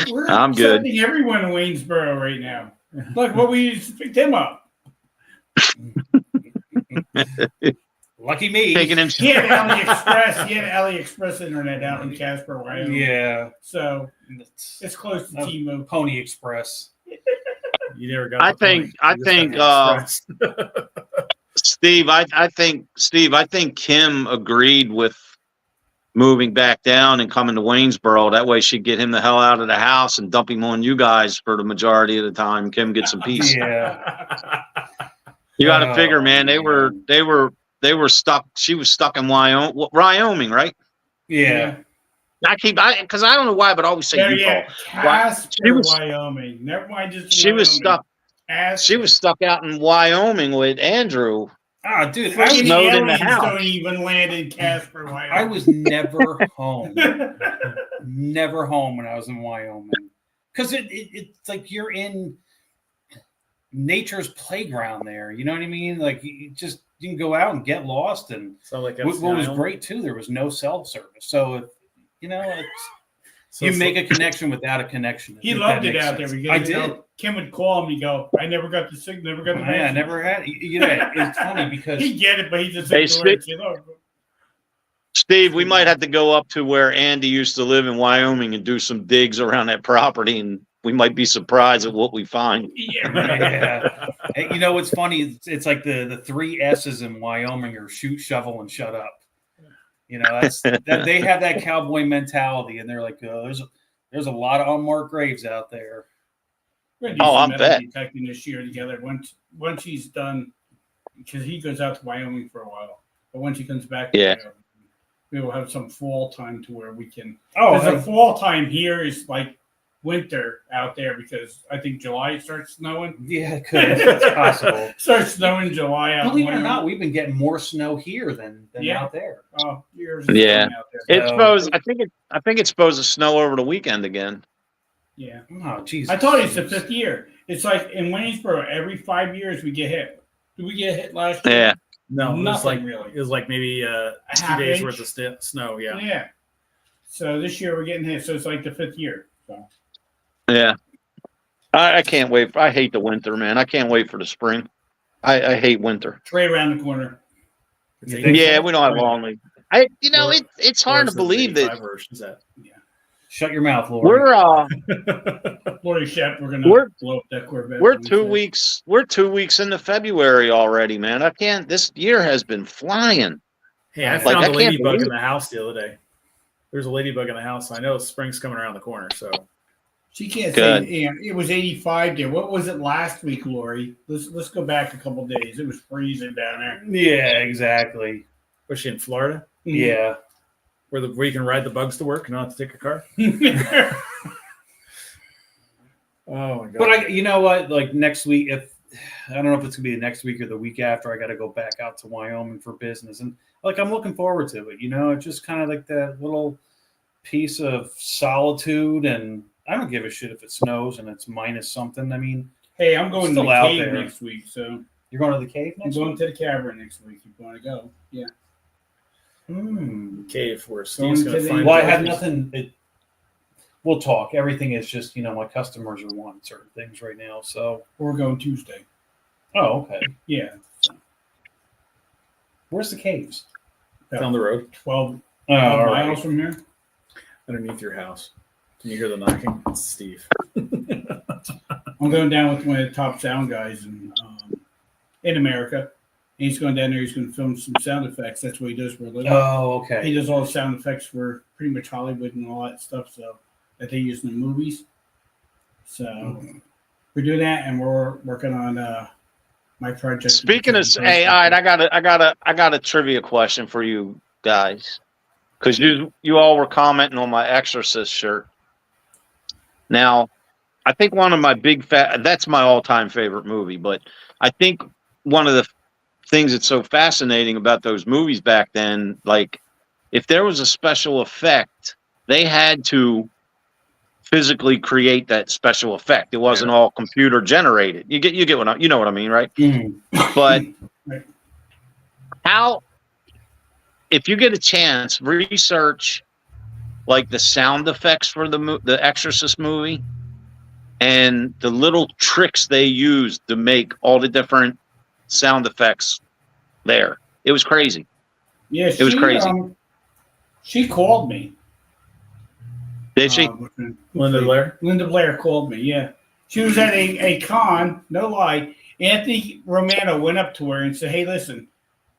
We're I'm good. accepting everyone in Waynesboro right now. Look, what we used to pick them up. Lucky me. Taking him. He had AliExpress. He had AliExpress internet out in Casper, Wyoming. Yeah. So it's close to T-Mobile. Pony Express. You never got. I the think. point. I You just think. got the express. Steve. I think Kim agreed with moving back down and coming to Waynesboro. That way, she'd get him the hell out of the house and dump him on you guys for the majority of the time. Kim gets some peace. Yeah. You got to figure, man. They were stuck. She was stuck in Wyoming, right? Yeah. Because I don't know why, but I always say There, Utah. yeah, Casper, She was- Wyoming. Never mind, just She was Wyoming. stuck. Casper. She was stuck out in Wyoming with Andrew. Ah, dude, Freaking snowed in the aliens house. don't even land in Casper, Wyoming. I was never home. Never home when I was in Wyoming. Because it's like you're in nature's playground there. You know what I mean? Like you can go out and get lost. And Sound like what was great too, there was no cell service. So you make a connection without a connection. He if loved that it makes out sense. there because I you know, did. Kim would call him and go, I never got the signal, never got the Yeah, I message. never had. It's funny because He get it, but he just Hey, ignored it. Oh, Steve, we might have to go up to where Andy used to live in Wyoming and do some digs around that property, and we might be surprised at what we find. yeah, right. yeah. Hey, you know what's funny? It's like the three S's in Wyoming are shoot, shovel, and shut up. You know, they have that cowboy mentality, and they're like, there's a lot of unmarked graves out there. We're gonna do Oh, some I metal bet. detecting this year together. Once he's done, because he goes out to Wyoming for a while, but once he comes back, to Yeah. Wyoming, we will have some fall time to where we can. Oh, Because the fall time here is like winter out there because I think July it starts snowing. yeah, it could. It's possible. Starts snowing July out. in Believe it or Wyoming. not, we've been getting more snow here than Yeah. out there. Oh, years Yeah. out there. It's supposed. I think it's supposed to snow over the weekend again. Yeah. Oh, Jesus. I told you it's the fifth year. It's like in Waynesboro, every 5 years we get hit. Did we get hit last year? Yeah. No, it was Nothing like really. It was like maybe 2 half days inch? worth of snow. Yeah. Yeah. So this year we're getting hit. So it's like the fifth year. So Yeah. I can't wait. I hate the winter, man. I can't wait for the spring. I hate winter. it's right around the corner. It's Yeah, we don't have long. It's hard to believe that Is that? Shut your mouth, Lord. Lori Shep, we're We're- gonna blow up that Corvette. we're when we 2 say- weeks. We're 2 weeks into February already, man. I can't. This year has been flying. Hey, I Like, found I a can't ladybug believe in the house the other day. There's a ladybug in the house. I know spring's coming around the corner. So She can't Good. say it was 85 there. What was it last week, Lori? Let's go back a couple days. It was freezing down there. Yeah, exactly. was she in Florida, Yeah. where you can ride the bugs to work and not have to take a car? Oh my god! But you know what? Like next week, if I don't know if it's gonna be the next week or the week after, I got to go back out to Wyoming for business, and like I'm looking forward to it. You know, it's just kind of like that little piece of solitude, and I don't give a shit if it snows and it's minus something. I mean, Hey, I'm going to Still the out cave there. next week, so you're going to the cave I'm next going week. to the cavern next week. You want to go? Yeah. Cave where Steve's Going going to to the- find. Well, I have trophies. nothing. We'll talk. Everything is just my customers are wanting certain things right now. So, We're going Tuesday. oh, okay. Yeah. Where's the caves? down the road 12 Oh, all miles right. from here. underneath your house. Can you hear the knocking? It's Steve. I'm going down with one of the top sound guys in America. And he's going down there. He's going to film some sound effects. That's what he does for a living. Oh, He okay. does all the sound effects for pretty much Hollywood and all that stuff. So that they use in the movies. So we're doing that, and we're working on my project. Speaking of AI, I got a trivia question for you guys, because you all were commenting on my Exorcist shirt. Now, I think one of my that's my all-time favorite movie, but I think one of the things that's so fascinating about those movies back then, like if there was a special effect, they had to physically create that special effect. It wasn't all computer generated. You get what you know what I mean, right? Mhm. But Right. how, if you get a chance, research like the sound effects for the Exorcist movie and the little tricks they used to make all the different sound effects there. It was crazy. Yeah, It was crazy. She called me. Did she? Linda Blair? Linda Blair called me, yeah. She was at a con, no lie. Anthony Romano went up to her and said, hey, listen,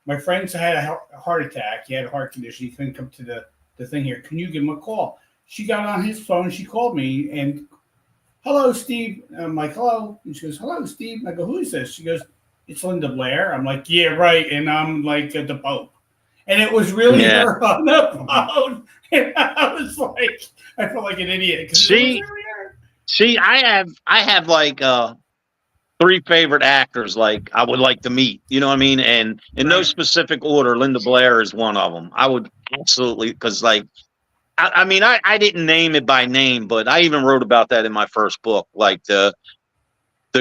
my friend's had a heart attack. He had a heart condition. He couldn't come to the thing here. Can you give him a call? She got on his phone. She called me and, hello, Steve. I'm like, hello. And she goes, hello, Steve. And I go, who is this? She goes, it's Linda Blair. I'm like, yeah, right. And I'm like the Pope. And it was really her on the phone. And I was like, I felt like an idiot. See, I have like 3 favorite actors like I would like to meet. You know what I mean? And in no specific order, Linda Blair is one of them. I would absolutely, because like, I mean, I didn't name it by name, but I even wrote about that in my first book, like the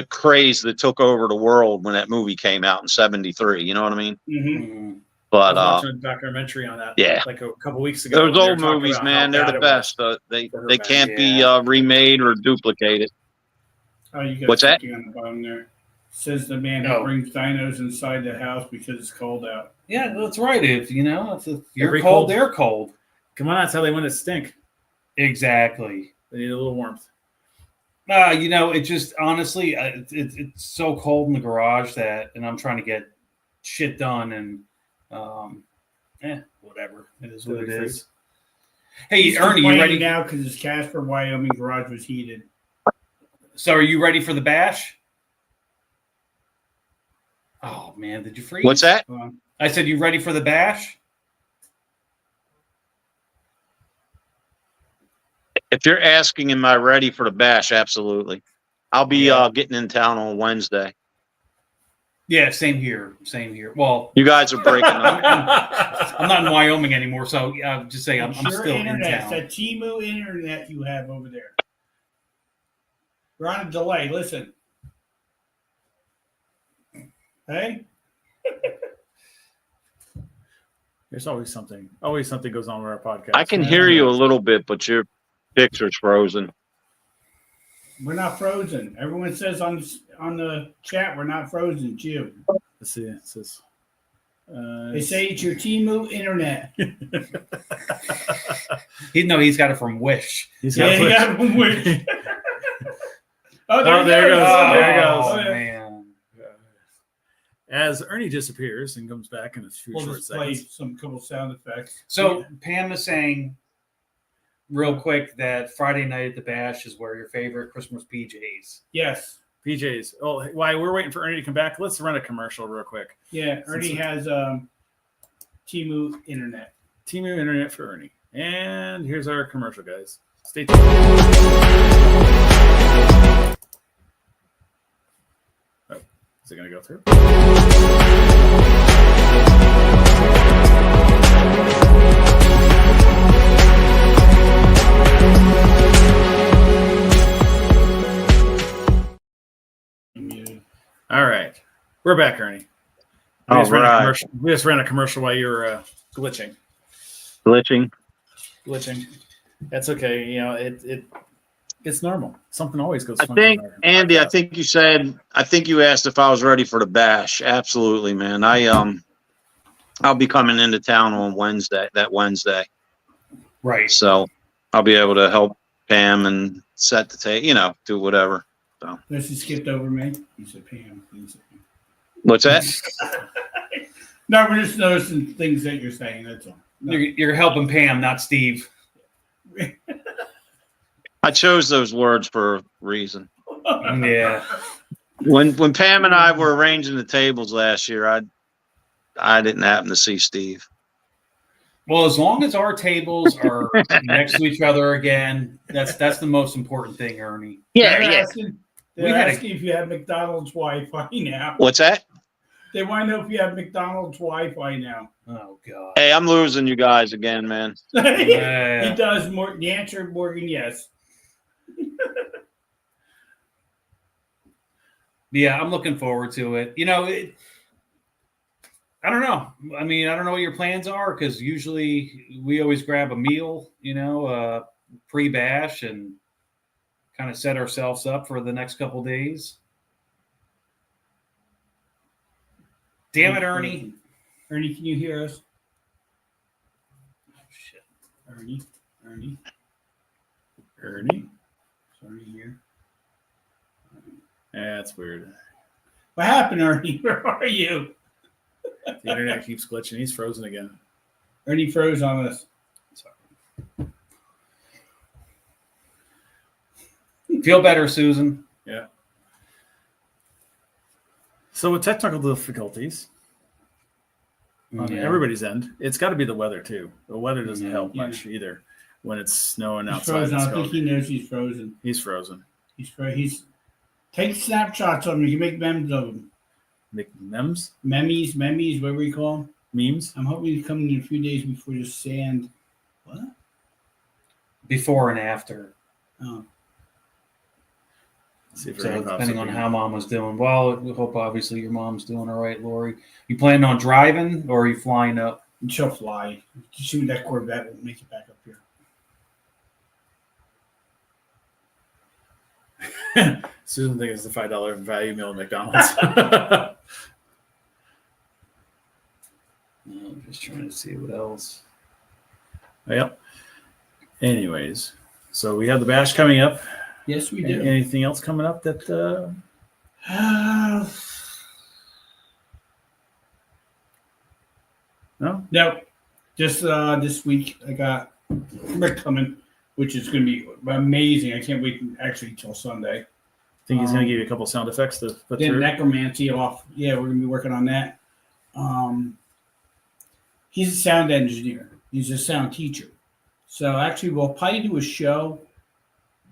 craze that took over the world when that movie came out in '73. You know what I mean? Mm-hmm. But I was watching a documentary on that. Yeah, like a couple weeks ago. Those old movies, man, they're the best. They can't be remade or duplicated. Oh, you got what's that? On the bottom there. Says the man who brings dinos inside the house because it's cold out. Yeah, that's right. If you're Every cold, cold- they're cold. Come on, that's how they want to stink. Exactly. They need a little warmth. It just honestly, it's so cold in the garage and I'm trying to get shit done, and whatever. It is what it is. Hey, He's Ernie, you ready now? Because his Casper, Wyoming garage was heated. So, are you ready for the bash? Oh man, did you freeze? What's that? I said, you ready for the bash? If you're asking, am I ready for the bash? Absolutely. I'll be getting in town on Wednesday. Yeah, same here. Same here. Well, you guys are breaking up. I'm not in Wyoming anymore, so I'll just say I'm still internet, in town. that Timu internet you have over there. We're on a delay. Listen. Hey? There's always something. Always something goes on with our podcast. I can hear you a little bit, but your picture's frozen. We're not frozen. Everyone says on the chat we're not frozen. It's you. Let's see. It says, they say it's your Timu internet. He's got it from Wish. He got it from Wish. there it goes. There it goes. Oh, man. As Ernie disappears and comes back in a few We'll short just play seconds. couple sound effects. So Pam is saying real quick that Friday night at the Bash is where your favorite Christmas PJs. Yes. PJs. Oh, why we're waiting for Ernie to come back. Let's run a commercial real quick. Yeah, Ernie has Timu internet. Timu internet for Ernie. And here's our commercial, guys. Stay tuned. Oh, is it going to go through? All right. We're back, Ernie. We just ran a commercial while you were glitching. Glitching. That's okay. You know, it's normal. Something always goes. I think, Andy, I think you asked if I was ready for the bash. Absolutely, man. I'll be coming into town on Wednesday. Right. So I'll be able to help Pam and set the table. Do whatever. So. Unless he skipped over me. He said Pam. What's that? No, we're just noticing things that you're saying. That's all. No. You're helping Pam, not Steve. I chose those words for a reason. Yeah. When Pam and I were arranging the tables last year, I didn't happen to see Steve. Well, as long as our tables are next to each other again, that's the most important thing, Ernie. Yeah. They're asking if you have McDonald's Wi-Fi now. What's that? They want to know if you have McDonald's Wi-Fi now. Oh God. Hey, I'm losing you guys again, man. He does. The answer, Morgan, yes. Yeah, I'm looking forward to it. You know, I don't know. I mean, I don't know what your plans are because usually we always grab a meal, pre-bash and kind of set ourselves up for the next couple days. Damn it, Ernie. Ernie, can you hear us? Oh, shit. Ernie? Ernie? Is Ernie here? Yeah, that's weird. What happened, Ernie? Where are you? The internet keeps glitching. He's frozen again. Ernie froze on us. Feel better, Susan. Yeah. So with technical difficulties on everybody's end, it's got to be the weather too. The weather doesn't help much either when it's snowing He's outside. frozen. I think he knows he's frozen. He's frozen. He's take snapshots of him. You can make memes of him. Make memes? Memes, whatever you call them. Memes? I'm hoping he's coming in a few days before the sand. What? Before and after. Oh. See if So Ernie pops depending up on again. how mom was doing. Well, we hope obviously your mom's doing all right, Lori. You planning on driving or are you flying up? And she'll fly. Shoot, that Corvette won't make it back up here. Susan thinks it's a $5 value meal at McDonald's. I'm just trying to see what else. Yep. Anyways, so we have the bash coming up. Yes, we do. Anything else coming up that? No. No, just this week I got Rick coming, which is going to be amazing. I can't wait actually till Sunday. Think he's going to give you a couple sound effects to put Then through. necromancy off. Yeah, we're going to be working on that. He's a sound engineer. He's a sound teacher. So actually, we'll probably do a show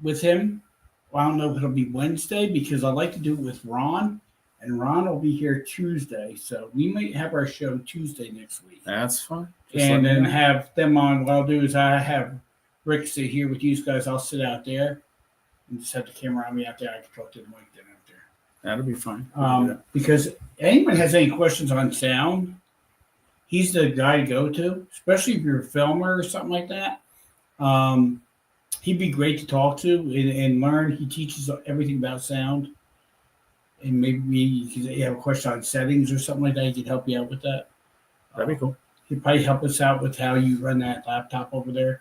with him. Well, I don't know if it'll be Wednesday because I like to do it with Ron, and Ron will be here Tuesday. So we might have our show Tuesday next week. That's fine. Just And let me then know. have them on. What I'll do is I have Rick sit here with you guys. I'll sit out there and just have the camera on me out there. I can talk to the mic then out there. That'll be fine. We'll do that. Because anyone has any questions on sound, he's the guy to go to, especially if you're a filmer or something like that. He'd be great to talk to and learn. He teaches everything about sound. And maybe you have a question on settings or something like that. He could help you out with that. That'd be cool. He'd probably help us out with how you run that laptop over there.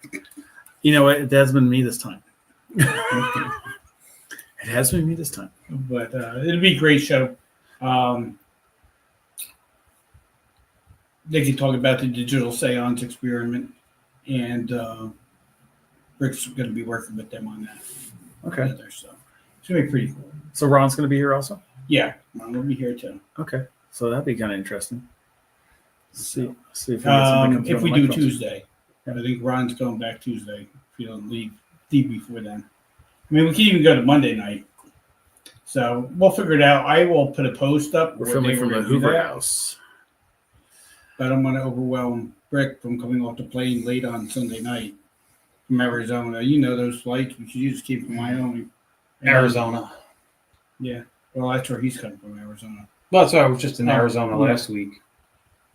You know what? It has been me this time. It has been me this time. But it'll be a great show. They can talk about the digital seance experiment, and Rick's going to be working with them on that. Okay. Together, so it's going to be pretty cool. So Ron's going to be here also? Yeah, Ron will be here too. Okay. So that'd be kind of interesting. See if we get something come through If on we the do microphones. Tuesday, I think Ron's going back Tuesday. If you don't leave before then. I mean, we can even go to Monday night. So we'll figure it out. I will put a post up. We're where filming they from were the gonna do Hoover that, House. but I'm going to overwhelm Rick from coming off the plane late on Sunday night from Arizona. You know those flights because you just came from Wyoming. Arizona. Yeah. Well, that's where he's coming from, Arizona. Well, that's why I was just in Arizona last week.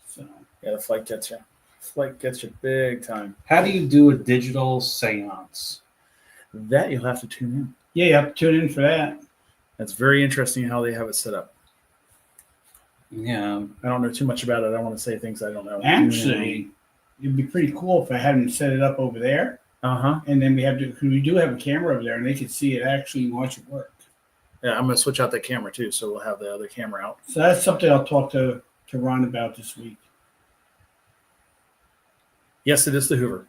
So Yeah, the flight gets you. Flight gets you big time. How do you do a digital seance? That you'll have to tune in. yeah, you have to tune in for that. That's very interesting how they have it set up. Yeah. I don't know too much about it. I don't want to say things I don't know. Actually, it'd be pretty cool if I had them set it up over there, Uh-huh. and then we do have a camera over there, and they could see it actually and watch it work. Yeah, I'm going to switch out the camera too, so we'll have the other camera out. So that's something I'll talk to Ron about this week. Yes, it is the Hoover.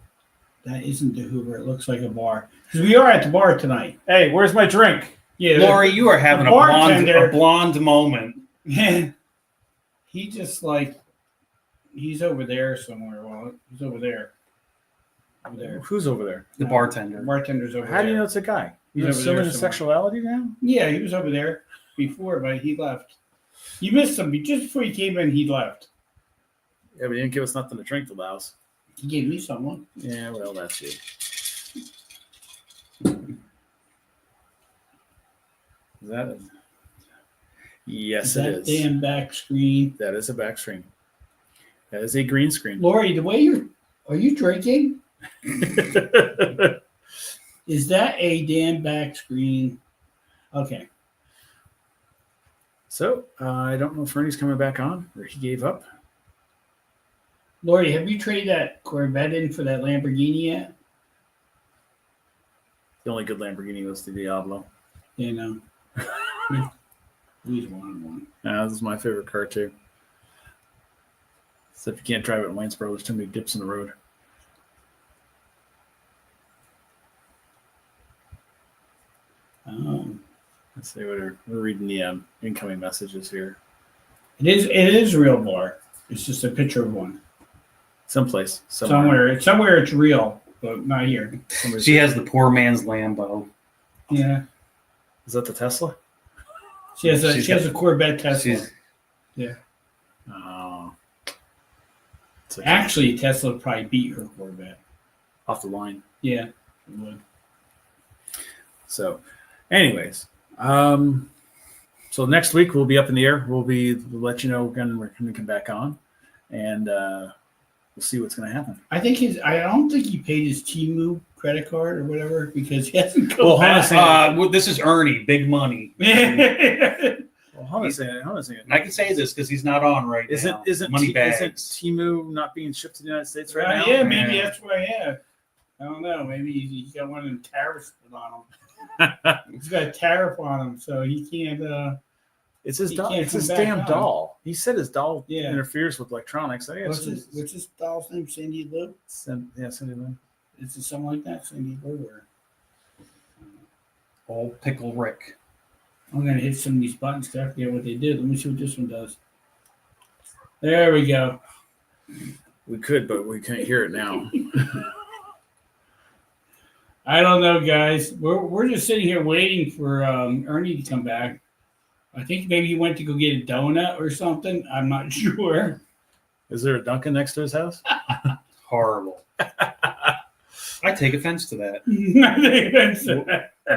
That isn't the Hoover. It looks like a bar. Because we are at the bar tonight. Hey, where's my drink? Yeah, Lori, you are having a bartender- blonde moment. he just he's over there somewhere. Well, he's over there. Over there. Who's over there? The bartender. The bartender's over there. How do you know it's a guy? You He's over assuming there his somewhere. sexuality now? Yeah, he was over there before, but he left. You missed him. Just before he came in, he left. Yeah, but he didn't give us nothing to drink to the house. He gave me someone. Yeah, well, that's you. Is that? Yes, Is it that is. damn back screen? That is a back screen. That is a green screen. Lori, the way are you drinking? Is that a damn back screen? Okay. So I don't know if Ernie's coming back on or he gave up. Lori, have you traded that Corvette in for that Lamborghini yet? The only good Lamborghini was the Diablo. You know. Always wanted one. This is my favorite car too. Except you can't drive it in Waynesboro. There's too many dips in the road. Let's see what we're reading the incoming messages here. It is real, bar. It's just a picture of one. Someplace. Somewhere it's real, but not here. She has the poor man's Lambo. Yeah. Is that the Tesla? She has a Corvette Tesla. Yeah. Oh. Actually, Tesla would probably beat her Corvette. Off the line. Yeah, it would. So, anyways, so next week we'll be up in the air. We'll let you know when we're going to come back on, and we'll see what's going to happen. I don't think he paid his Temu credit card or whatever because he hasn't come Well, back. This is Ernie, big money. Well, hold on a second. I can say this because he's not on right now. Isn't Temu not being shipped to the United States right now? Yeah, maybe that's why. Yeah, I don't know. Maybe he's got one of them tariffs put on him. He's got a tariff on him, so he can't. It's his doll. can't It's his come back damn on. doll. He said his doll Yeah. interferes with electronics. I guess What's his doll's name? Cindy Lou? Cindy Lou. Is it something like that? Cindy Lou or Old Pickle Rick. I'm gonna hit some of these buttons to forget what they did. Let me see what this one does. There we go. We could, but we can't hear it now. I don't know, guys. We're just sitting here waiting for Ernie to come back. I think maybe he went to go get a donut or something. I'm not sure. Is there a Dunkin' next to his house? Horrible. I take offense to that. I think that's it.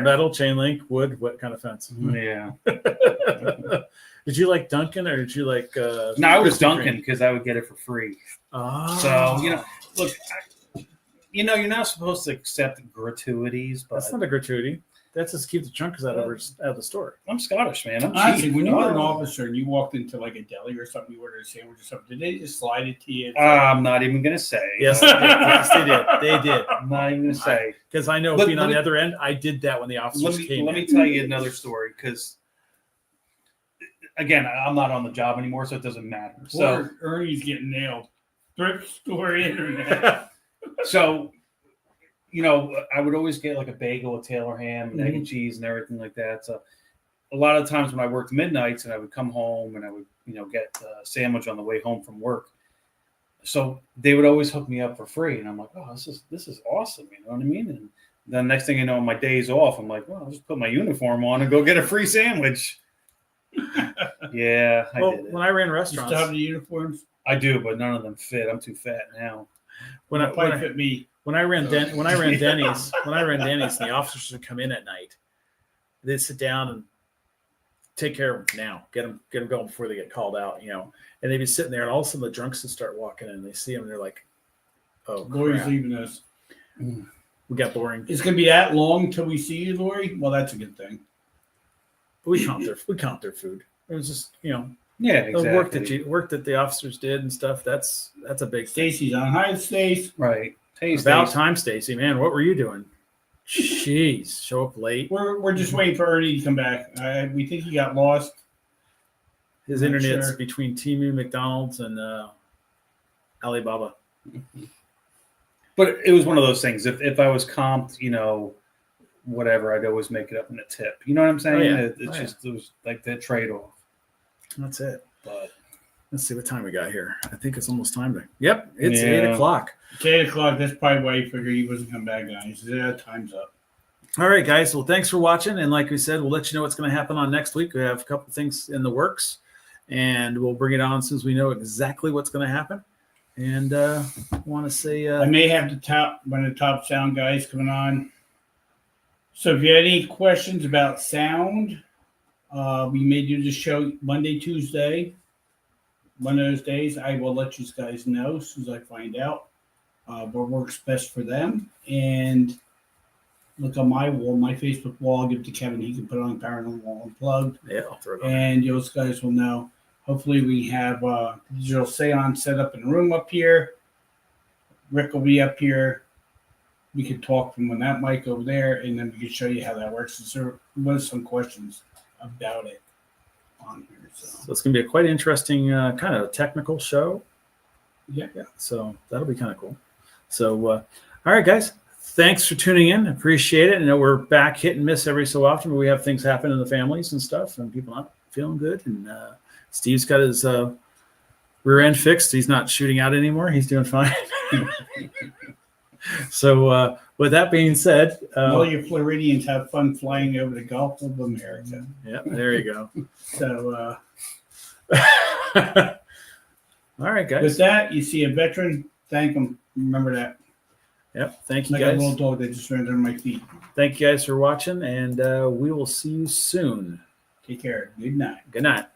Metal, chain link, wood. What kind of fence? Yeah. Did you like Dunkin' or did you like? No, I was Krispy Dunkin' Kreme? because I would get it for free. Oh. So look, you're not supposed to accept gratuities, but That's not a gratuity. That's just keep the chunkers out of the store. I'm Scottish, man. I'm Honestly, cheap. when you were an officer and you walked into like a deli or something, you ordered a sandwich or something, did they just slide it to you? I'm not even gonna say. Yes, they did. Yes, they did. They did. I'm not even gonna say. Because I know being on the other end, I did that when the officers came. Let me tell you another story because, again, I'm not on the job anymore, so it doesn't matter. So Ernie's getting nailed. Thrift store internet. So, I would always get like a bagel, a Taylor ham, and egg and cheese, and everything like that. So, a lot of times when I worked midnights, and I would come home and I would, get a sandwich on the way home from work. So they would always hook me up for free, and I'm like, oh, this is awesome. You know what I mean? And then next thing you know, on my days off, I'm like, well, I'll just put my uniform on and go get a free sandwich. Yeah, I did it. When I ran You restaurants, still have the uniforms? I do, but none of them fit. I'm too fat now. when I fit me. when I ran Denny's, and the officers would come in at night, they'd sit down and take care of them now, get them going before they get called out, and they'd be sitting there, and all of a sudden the drunks would start walking in, and they see them, and they're like, "Oh, Lori's crap. leaving us. We got boring." It's gonna be that long till we see you, Lori. Well, that's a good thing. We count their food. It was just Yeah, the exactly. work that the officers did and stuff. That's a big thing. Stacy's on. Hi, Stace. Right. Hey, About Stace. time, Stacy. Man, what were you doing? Jeez, show up late. We're just waiting for Ernie to come back. We think he got lost. His Not internet's sure. between Temu, McDonald's, and Alibaba. But it was one of those things. If I was comped, whatever, I'd always make it up in a tip. You know what I'm saying? Oh, yeah. It was like that trade-off. That's it. But Let's see what time we got here. I think it's almost time to. Yep, it's Yeah. 8:00. It's 8:00. That's probably why he figured he wasn't coming back, guys. Yeah, time's up. All right, guys. Well, thanks for watching. And like we said, we'll let you know what's going to happen on next week. We have a couple things in the works, and we'll bring it on as soon as we know exactly what's going to happen. And I want to say, I may have one of the top sound guys coming on. So if you had any questions about sound We may do the show Monday, Tuesday. One of those days, I will let you guys know as soon as I find out what works best for them. And look on my wall, my Facebook wall. I'll give it to Kevin. He can put it on Paranormal Unplugged. Yeah, I'll throw it on. And you guys will know. Hopefully, we have digital seance set up in a room up here. Rick will be up here. We could talk from on that mic over there, and then we can show you how that works. There was some questions about it on here. So it's going to be a quite interesting kind of technical show. Yeah. So that'll be kind of cool. So, all right, guys. Thanks for tuning in. Appreciate it. I know we're back hit and miss every so often, but we have things happen in the families and stuff, and people not feeling good. And Steve's got his rear end fixed. He's not shooting out anymore. He's doing fine. So, with that being said, all you Floridians have fun flying over the Gulf of America. Yeah, there you go. So, all right, guys. With that, you see a veteran, thank them. Remember that. Yep. Thank you, Like guys. a little dog that just ran under my feet. Thank you guys for watching, and we will see you soon. Take care. Good night. Good night.